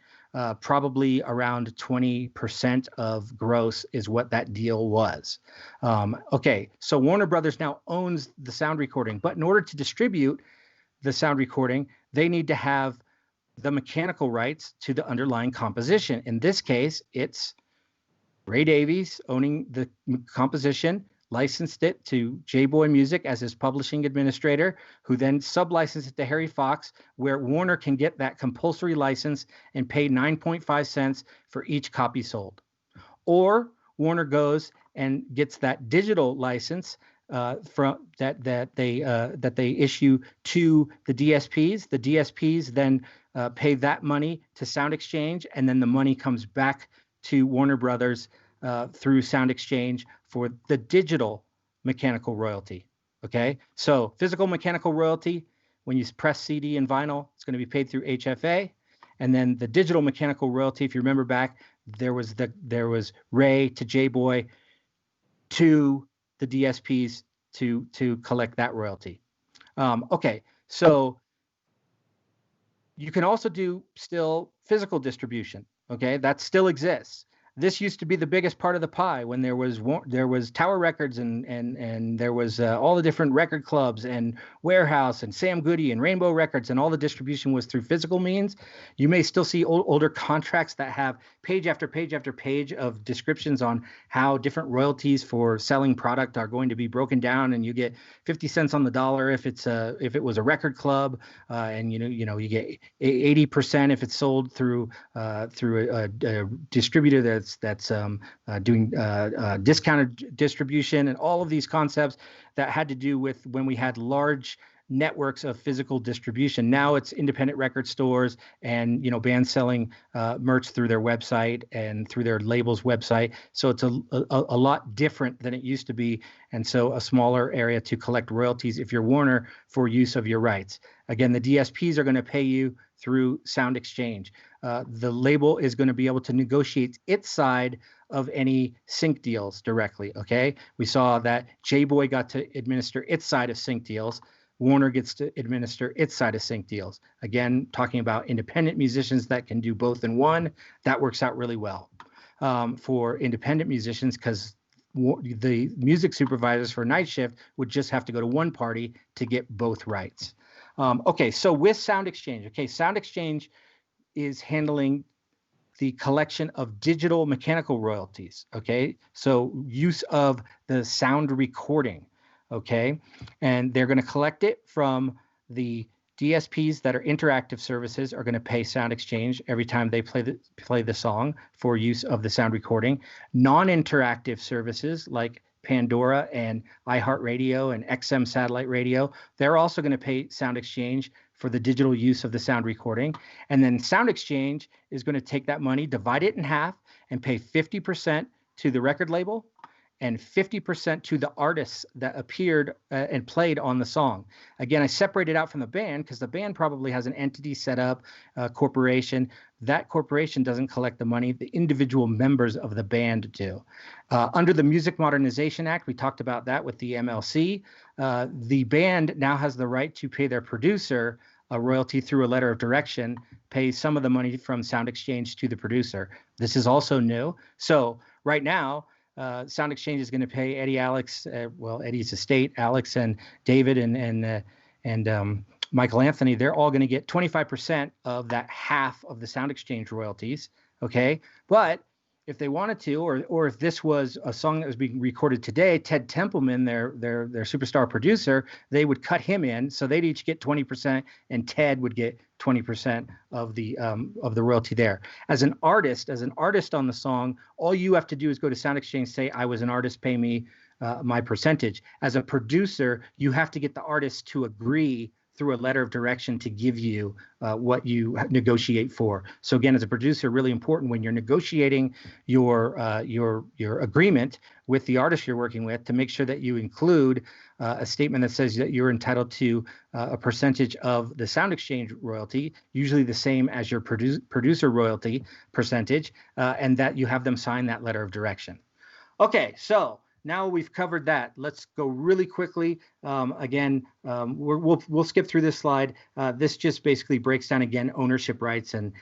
Probably around 20% of gross is what that deal was. Okay, so Warner Brothers now owns the sound recording, but in order to distribute the sound recording, they need to have the mechanical rights to the underlying composition. In this case, it's Ray Davies owning the composition, licensed it to J-Boy Music as his publishing administrator, who then sub-licensed it to Harry Fox, where Warner can get that compulsory license and pay 9.5 cents for each copy sold. Or Warner goes and gets that digital license from that they issue to the DSPs. The DSPs then pay that money to Sound Exchange, and then the money comes back to Warner Brothers through Sound Exchange for the digital mechanical royalty. Okay, so physical mechanical royalty, when you press CD and vinyl, it's going to be paid through HFA, and then the digital mechanical royalty, if you remember back, there was Ray to J-Boy to the DSPs to collect that royalty. Okay, so you can also do still physical distribution. Okay, that still exists. This used to be the biggest part of the pie when there was Tower Records and there was all the different record clubs and Warehouse and Sam Goody and Rainbow Records, and all the distribution was through physical means. You may still see older contracts that have page after page after page of descriptions on how different royalties for selling product are going to be broken down, and you get 50 cents on the dollar if it was a record club, and you get 80% if it's sold through a distributor that's that's doing discounted distribution, and all of these concepts that had to do with when we had large networks of physical distribution. Now it's independent record stores and bands selling merch through their website and through their label's website. So it's a lot different than it used to be, and so a smaller area to collect royalties if you're Warner for use of your rights. Again, the DSPs are going to pay you through Sound Exchange. The label is going to be able to negotiate its side of any sync deals directly. Okay, we saw that J-Boy got to administer its side of sync deals. Warner gets to administer its side of sync deals. Again, talking about independent musicians that can do both in one, that works out really well for independent musicians, because the music supervisors for night shift would just have to go to one party to get both rights. Okay, so with Sound Exchange, Sound Exchange is handling the collection of digital mechanical royalties. Okay, so use of the sound recording. Okay, and they're going to collect it from the DSPs that are interactive services are going to pay Sound Exchange every time they play the song for use of the sound recording. Non-interactive services like Pandora and iHeartRadio and XM Satellite Radio, they're also going to pay Sound Exchange for the digital use of the sound recording. And then Sound Exchange is going to take that money, divide it in half, and pay 50% to the record label and 50% to the artists that appeared and played on the song. Again, I separated out from the band because the band probably has an entity set up, a corporation. That corporation doesn't collect the money. The individual members of the band do. Under the Music Modernization Act, we talked about that with the MLC. The band now has the right to pay their producer a royalty through a letter of direction, pay some of the money from Sound Exchange to the producer. This is also new. So right now, Sound Exchange is going to pay Eddie, Alex, Eddie's estate, Alex and David and Michael Anthony. They're all going to get 25% of that half of the Sound Exchange royalties. Okay, but if they wanted to, or if this was a song that was being recorded today, Ted Templeman, their superstar producer, they would cut him in, so they'd each get 20%, and Ted would get 20% of the royalty there. As an artist on the song, all you have to do is go to Sound Exchange, say, I was an artist, pay me my percentage. As a producer, you have to get the artist to agree through a letter of direction to give you what you negotiate for. So again, as a producer, really important when you're negotiating your agreement with the artist you're working with to make sure that you include a statement that says that you're entitled to a percentage of the Sound Exchange royalty, usually the same as your producer royalty percentage, and that you have them sign that letter of direction. Okay, so now we've covered that. Let's go really quickly. We'll skip through this slide. This just basically breaks down again ownership rights, and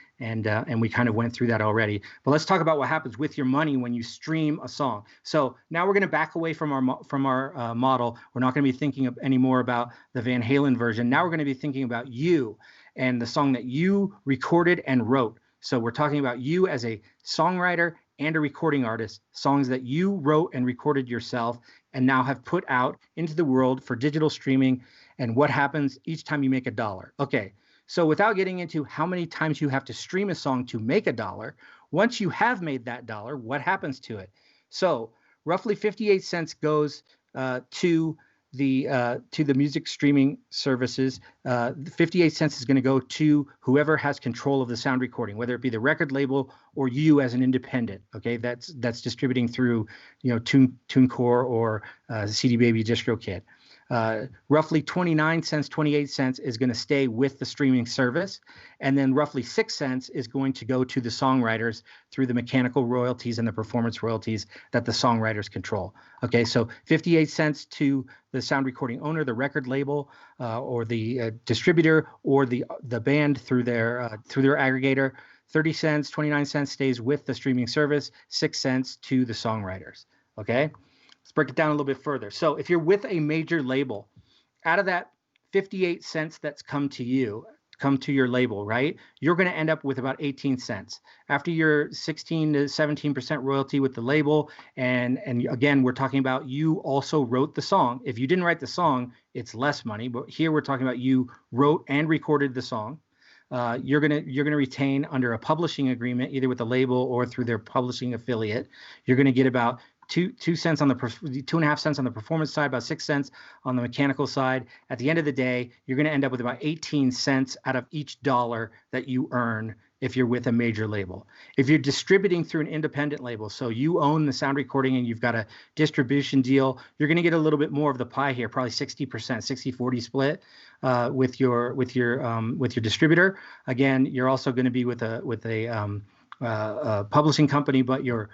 we kind of went through that already. But let's talk about what happens with your money when you stream a song. So now we're going to back away from our model. We're not going to be thinking anymore about the Van Halen version. Now we're going to be thinking about you and the song that you recorded and wrote. So we're talking about you as a songwriter and a recording artist, songs that you wrote and recorded yourself and now have put out into the world for digital streaming, and what happens each time you make $1. Okay, so without getting into how many times you have to stream a song to make $1, once you have made that $1, what happens to it? So roughly 58 cents goes to the music streaming services. 58 cents is going to go to whoever has control of the sound recording, whether it be the record label or you as an independent. Okay, that's distributing through TuneCore or CD Baby DistroKid. Roughly 29 cents, 28 cents is going to stay with the streaming service. And then roughly 6 cents is going to go to the songwriters through the mechanical royalties and the performance royalties that the songwriters control. Okay, so 58 cents to the sound recording owner, the record label, or the distributor, or the band through their aggregator. 30 cents, 29 cents stays with the streaming service, 6 cents to the songwriters. Okay? Let's break it down a little bit further. So if you're with a major label, out of that 58 cents that's come to your label, right? You're going to end up with about 18 cents. After your 16 to 17% royalty with the label, and again, we're talking about you also wrote the song. If you didn't write the song, it's less money, but here we're talking about you wrote and recorded the song. you're gonna retain under a publishing agreement, either with the label or through their publishing affiliate. You're gonna get about 2 cents on the 2.5 cents on the performance side, about 6 cents on the mechanical side. At the end of the day, you're going to end up with about 18 cents out of each dollar that you earn if you're with a major label. If you're distributing through an independent label, so you own the sound recording and you've got a distribution deal, you're going to get a little bit more of the pie here, probably 60%, 60-40 split with your distributor. Again, you're also going to be with a publishing company, but you're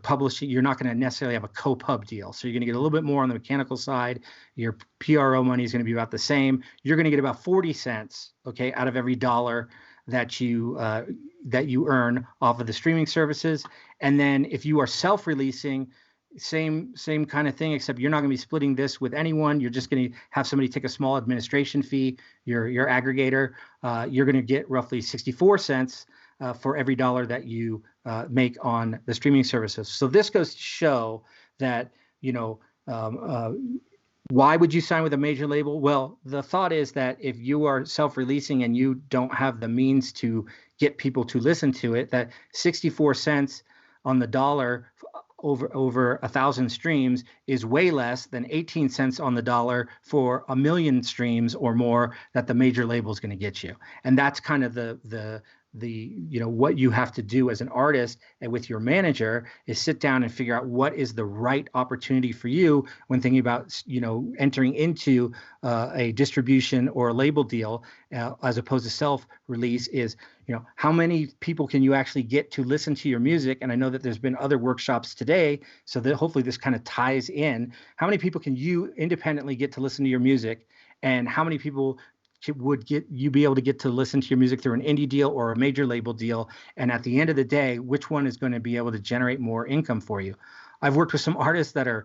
publishing, you're not going to necessarily have a co-pub deal. So you're going to get a little bit more on the mechanical side. Your PRO money is going to be about the same. You're going to get about 40 cents, okay, out of every dollar that you earn off of the streaming services. And then if you are self-releasing, same kind of thing, except you're not going to be splitting this with anyone. You're just going to have somebody take a small administration fee, your aggregator. You're going to get roughly 64 cents for every dollar that you make on the streaming services. So this goes to show that, why would you sign with a major label? Well, the thought is that if you are self-releasing and you don't have the means to get people to listen to it, that 64 cents on the dollar over 1,000 streams is way less than 18 cents on the dollar for 1 million streams or more that the major label is going to get you. And that's kind of the what you have to do as an artist and with your manager is sit down and figure out what is the right opportunity for you when thinking about entering into a distribution or a label deal as opposed to self-release. Is how many people can you actually get to listen to your music? And I know that there's been other workshops today, so that hopefully this kind of ties in. How many people can you independently get to listen to your music, and how many people would you be able to get to listen to your music through an indie deal or a major label deal? And at the end of the day, which one is going to be able to generate more income for you? I've worked with some artists that are,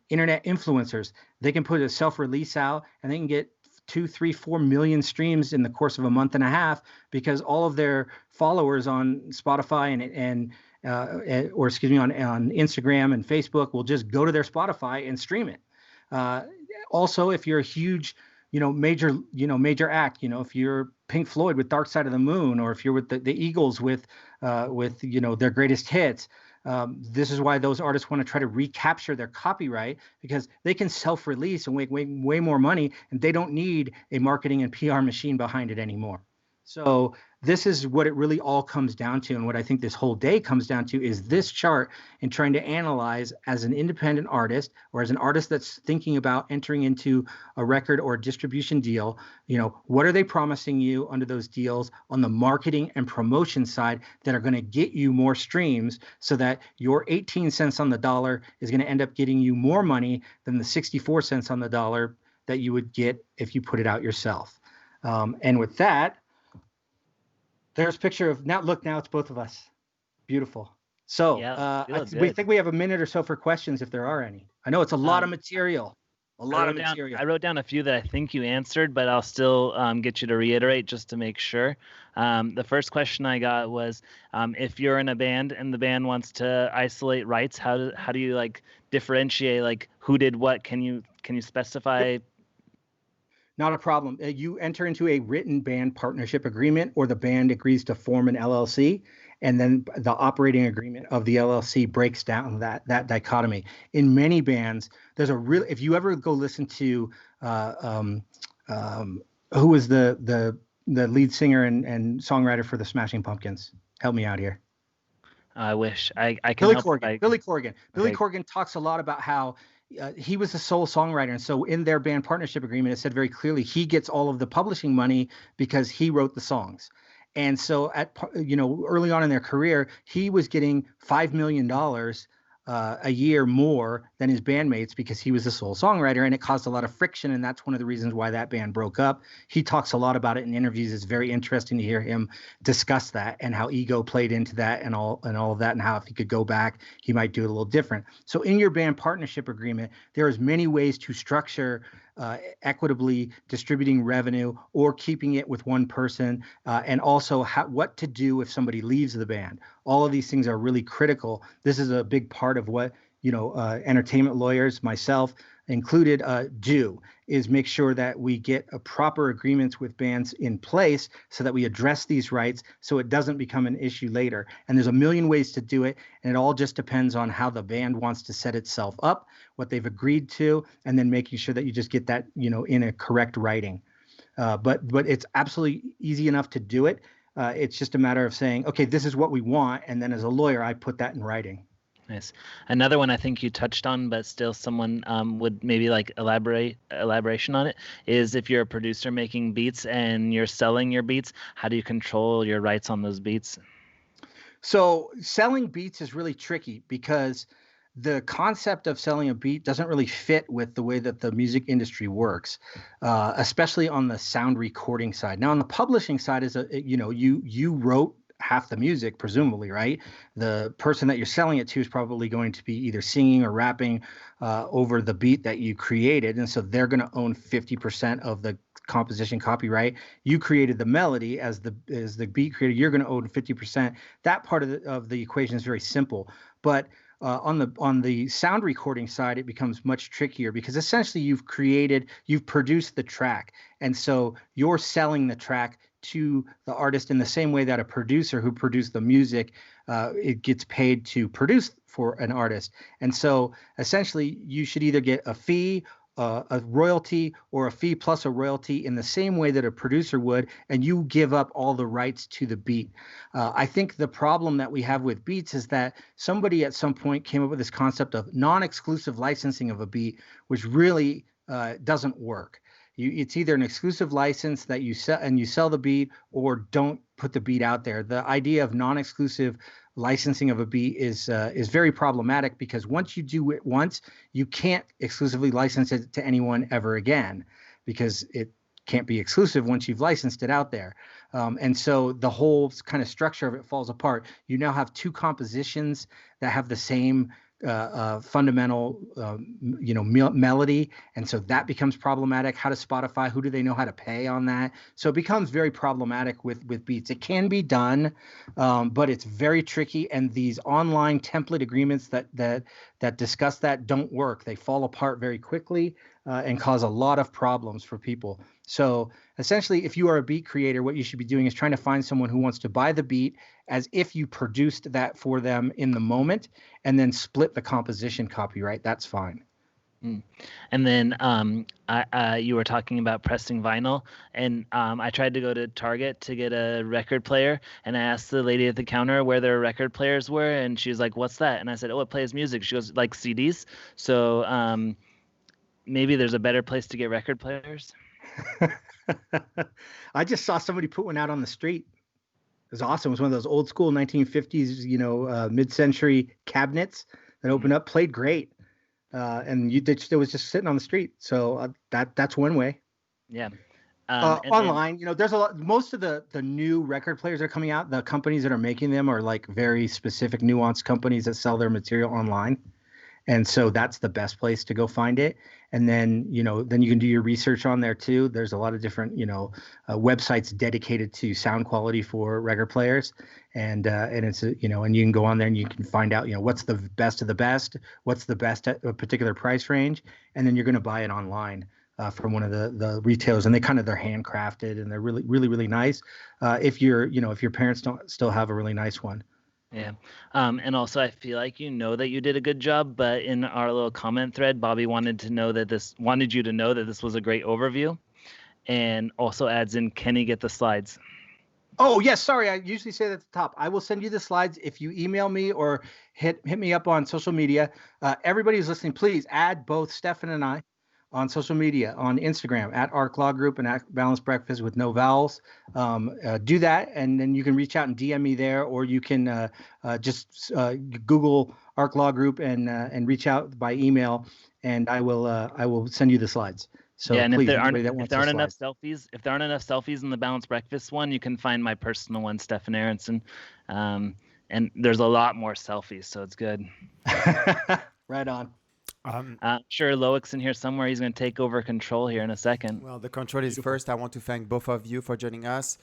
internet influencers. They can put a self-release out and they can get 2, 3, 4 million streams in the course of a month and a half because all of their followers on Spotify on Instagram and Facebook will just go to their Spotify and stream it. Also, if you're a huge major act, if you're Pink Floyd with Dark Side of the Moon, or if you're with the Eagles with their greatest hits, this is why those artists want to try to recapture their copyright, because they can self-release and make way more money, and they don't need a marketing and PR machine behind it anymore. So this is what it really all comes down to. And what I think this whole day comes down to is this chart and trying to analyze as an independent artist or as an artist that's thinking about entering into a record or distribution deal, what are they promising you under those deals on the marketing and promotion side that are going to get you more streams so that your 18 cents on the dollar is going to end up getting you more money than the 64 cents on the dollar that you would get if you put it out yourself. And with that, there's a picture of now it's both of us. Beautiful. So we think we have a minute or so for questions if there are any. I know it's a lot of material. I wrote down a few that I think you answered, but I'll still get you to reiterate just to make sure. The first question I got was, if you're in a band and the band wants to isolate rights, how do you differentiate who did what? Can you specify? Yep. Not a problem. You enter into a written band partnership agreement, or the band agrees to form an LLC, and then the operating agreement of the LLC breaks down that dichotomy. In many bands, there's if you ever go listen to who was the lead singer and songwriter for the Smashing Pumpkins? Help me out here. I wish I can Billy help. Corgan. Billy Corgan. Okay. Billy Corgan talks a lot about how he was the sole songwriter. And so in their band partnership agreement, it said very clearly he gets all of the publishing money because he wrote the songs. And so early on in their career, he was getting $5 million a year more than his bandmates because he was the sole songwriter, and it caused a lot of friction. And that's one of the reasons why that band broke up. He talks a lot about it in interviews. It's very interesting to hear him discuss that and how ego played into that and all of that, and how if he could go back, he might do it a little different. So in your band partnership agreement, there is many ways to structure equitably distributing revenue or keeping it with one person, and also what to do if somebody leaves the band. All of these things are really critical. This is a big part of what entertainment lawyers, myself, included do is make sure that we get a proper agreements with bands in place so that we address these rights so it doesn't become an issue later. And there's a million ways to do it, and it all just depends on how the band wants to set itself up, what they've agreed to, and then making sure that you just get that, in a correct writing. But it's absolutely easy enough to do it. It's just a matter of saying, okay, this is what we want, and then as a lawyer, I put that in writing. Nice. Another one I think you touched on, but still someone would maybe like elaboration on it, is if you're a producer making beats and you're selling your beats, how do you control your rights on those beats? So selling beats is really tricky because the concept of selling a beat doesn't really fit with the way that the music industry works, especially on the sound recording side. Now, on the publishing side, you wrote half the music, presumably, right? The person that you're selling it to is probably going to be either singing or rapping over the beat that you created, and so they're going to own 50% of the composition copyright. You created the melody as the beat creator. You're going to own 50%. That part of the equation is very simple, but on the sound recording side, it becomes much trickier because essentially you've produced the track, and so you're selling the track to the artist in the same way that a producer who produced the music, it gets paid to produce for an artist. And so essentially you should either get a fee, a royalty, or a fee plus a royalty in the same way that a producer would, and you give up all the rights to the beat. I think the problem that we have with beats is that somebody at some point came up with this concept of non-exclusive licensing of a beat, which really doesn't work. It's either an exclusive license that you sell the beat, or don't put the beat out there. The idea of non-exclusive licensing of a beat is very problematic because once you do it once, you can't exclusively license it to anyone ever again because it can't be exclusive once you've licensed it out there. And so the whole kind of structure of it falls apart. You now have two compositions that have the same fundamental, melody. And so that becomes problematic. How does Spotify, who do they know how to pay on that? So it becomes very problematic with beats. It can be done, but it's very tricky. And these online template agreements that discuss that don't work. They fall apart very quickly and cause a lot of problems for people. So essentially, if you are a beat creator, what you should be doing is trying to find someone who wants to buy the beat as if you produced that for them in the moment, and then split the composition copyright. That's fine. And then you were talking about pressing vinyl, and I tried to go to Target to get a record player, and I asked the lady at the counter where their record players were, and she was like, "What's that?" And I said, "Oh, it plays music." She goes, "Like CDs?" So maybe there's a better place to get record players. I just saw somebody put one out on the street. It was awesome. It was one of those old school 1950s, mid-century cabinets that opened up, played great. And it was just sitting on the street. So that's one way. Yeah. Online, there's a lot. Most of the new record players that are coming out, the companies that are making them are like very specific, nuanced companies that sell their material online. And so that's the best place to go find it. And then, then you can do your research on there too. There's a lot of different, websites dedicated to sound quality for record players. And it's, and you can go on there and you can find out, what's the best of the best, what's the best at a particular price range. And then you're going to buy it online from one of the retailers, and they're handcrafted and they're really, really, really nice. If your parents don't still have a really nice one. Yeah. And also I feel like that you did a good job, but in our little comment thread, Bobby wanted you to know that this was a great overview, and also adds in, can he get the slides? Oh, yes. Sorry. I usually say that at the top. I will send you the slides if you email me or hit me up on social media. Everybody who's listening, please add both Stefan and I on social media, on Instagram at Arc Law Group and at Balanced Breakfast with no vowels. Do that, and then you can reach out and DM me there, or you can just Google Arc Law Group and reach out by email, and I will send you the slides. So yeah, and please, if there aren't enough selfies in the Balanced Breakfast one, you can find my personal one, Stefan Aronsen. And there's a lot more selfies, so it's good. Right on. I'm sure Loic's in here somewhere. He's going to take over control here in a second. Well, the control is first. I want to thank both of you for joining us.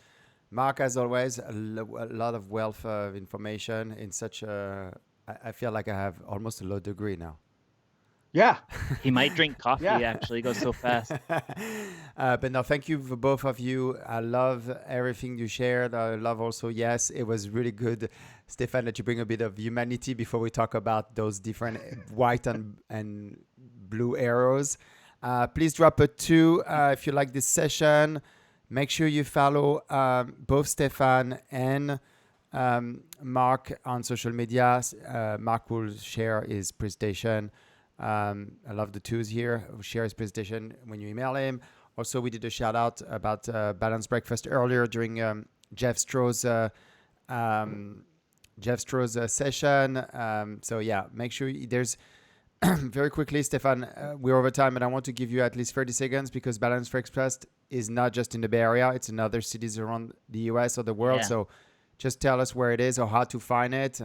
Mark, as always, a lot of wealth of information in such a... I feel like I have almost a law degree now. Yeah. He might drink coffee. Yeah. Actually, it goes so fast. But no, thank you for both of you. I love everything you shared. I love also, yes, it was really good, Stefan, that you bring a bit of humanity before we talk about those different white and blue arrows. Please drop a 2 if you like this session. Make sure you follow both Stefan and Mark on social media. Mark will share his presentation. I love the twos here. Share his presentation when you email him. Also, we did a shout out about Balanced Breakfast earlier during Jeff Stroh's session. So yeah, make sure there's very quickly, Stefan. We're over time, and I want to give you at least 30 seconds because Balanced Breakfast is not just in the Bay Area; it's in other cities around the U.S. or the world. Yeah. So just tell us where it is or how to find it.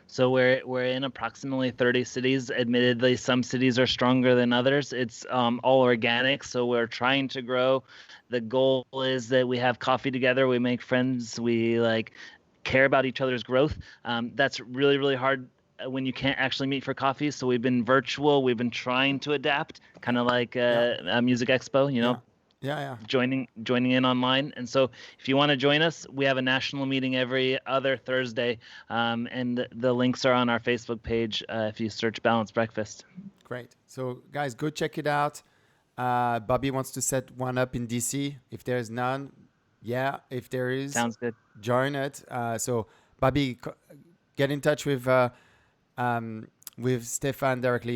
So we're in approximately 30 cities. Admittedly, some cities are stronger than others. It's all organic, so we're trying to grow. The goal is that we have coffee together, we make friends, we care about each other's growth. That's really, really hard when you can't actually meet for coffee. So we've been virtual. We've been trying to adapt, kind of like a music expo, Yeah. joining in online. And so if you want to join us, we have a national meeting every other Thursday, and the links are on our Facebook page if you search Balanced Breakfast. Great. So guys, go check it out. Bobby wants to set one up in DC. If there's none, yeah. If there is, Sounds good. Join it. So Bobby, get in touch with Stefan directly.